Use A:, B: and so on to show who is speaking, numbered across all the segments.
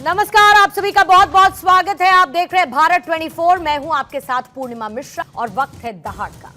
A: नमस्कार, आप सभी का बहुत बहुत स्वागत है। आप देख रहे हैं भारत 24। मैं हूं आपके साथ पूर्णिमा मिश्रा और वक्त है दहाड़ का।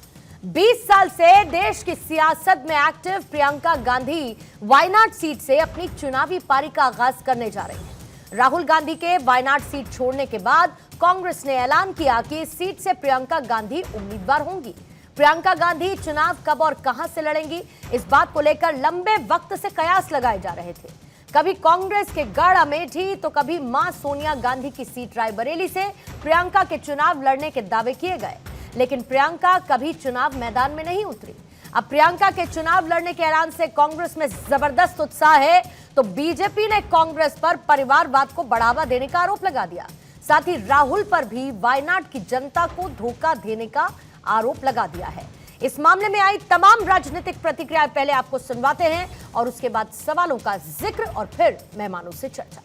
A: 20 साल से देश की सियासत में एक्टिव प्रियंका गांधी वायनाड सीट से अपनी चुनावी पारी का आगाज करने जा रही हैं। राहुल गांधी के वायनाड सीट छोड़ने के बाद कांग्रेस ने ऐलान किया कि इस सीट से प्रियंका गांधी उम्मीदवार होंगी। प्रियंका गांधी चुनाव कब और कहां से लड़ेंगी, इस बात को लेकर लंबे वक्त से कयास लगाए जा रहे थे। कभी कांग्रेस के गढ़ अमेठी तो कभी मां सोनिया गांधी की सीट रायबरेली से प्रियंका के चुनाव लड़ने के दावे किए गए, लेकिन प्रियंका कभी चुनाव मैदान में नहीं उतरी। अब प्रियंका के चुनाव लड़ने के ऐलान से कांग्रेस में जबरदस्त उत्साह है, तो बीजेपी ने कांग्रेस पर परिवारवाद को बढ़ावा देने का आरोप लगा दिया। साथ ही राहुल पर भी वायनाड की जनता को धोखा देने का आरोप लगा दिया है। इस मामले में आई तमाम राजनीतिक प्रतिक्रियाएं पहले आपको सुनवाते हैं और उसके बाद सवालों का जिक्र और फिर मेहमानों से चर्चा।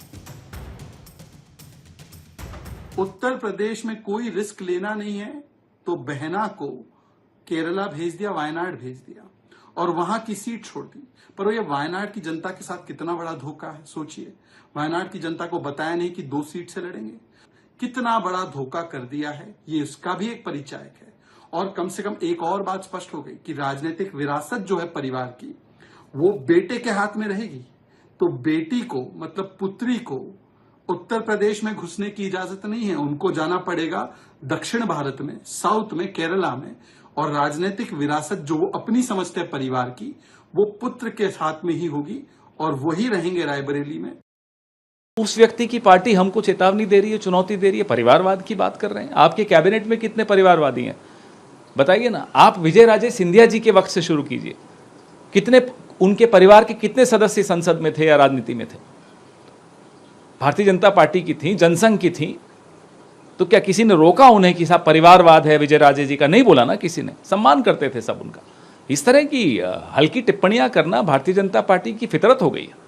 B: उत्तर प्रदेश में कोई रिस्क लेना नहीं है तो बहना को केरला भेज दिया, वायनाड भेज दिया और वहां की सीट छोड़ दी। पर ये वायनाड की जनता के साथ कितना बड़ा धोखा है, सोचिए। वायनाड की जनता को बताया नहीं कि 2 सीट से लड़ेंगे। कितना बड़ा धोखा कर दिया है, ये उसका भी एक परिचायक है। और कम से कम एक और बात स्पष्ट हो गई कि राजनीतिक विरासत जो है परिवार की, वो बेटे के हाथ में रहेगी। तो बेटी को, मतलब पुत्री को, उत्तर प्रदेश में घुसने की इजाजत नहीं है। उनको जाना पड़ेगा दक्षिण भारत में, साउथ में, केरला में। और राजनीतिक विरासत जो वो अपनी समझते हैं परिवार की, वो पुत्र के साथ में ही होगी और वही रहेंगे रायबरेली में।
C: उस व्यक्ति की पार्टी हमको चेतावनी दे रही है, चुनौती दे रही है। परिवारवाद की बात कर रहे हैं। आपके कैबिनेट में कितने परिवारवादी हैं बताइए ना। आप विजय राजे सिंधिया जी के वक्त से शुरू कीजिए, कितने उनके परिवार के कितने सदस्य संसद में थे या राजनीति में थे। भारतीय जनता पार्टी की थी, जनसंघ की थी, तो क्या किसी ने रोका उन्हें कि साहब परिवारवाद है विजय राजे जी का? नहीं बोला ना किसी ने, सम्मान करते थे सब उनका। इस तरह की हल्की टिप्पणियां करना भारतीय जनता पार्टी की फितरत हो गई है।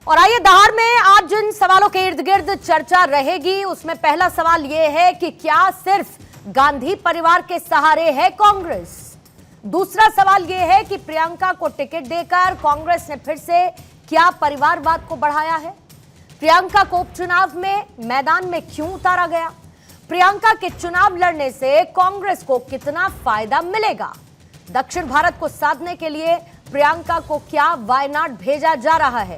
A: और आइए दहाड़ में आज जिन सवालों के इर्द गिर्द चर्चा रहेगी, उसमें पहला सवाल यह है कि क्या सिर्फ गांधी परिवार के सहारे है कांग्रेस? दूसरा सवाल यह है कि प्रियंका को टिकट देकर कांग्रेस ने फिर से क्या परिवारवाद को बढ़ाया है? प्रियंका को उपचुनाव में मैदान में क्यों उतारा गया? प्रियंका के चुनाव लड़ने से कांग्रेस को कितना फायदा मिलेगा? दक्षिण भारत को साधने के लिए प्रियंका को क्या वायनाड भेजा जा रहा है?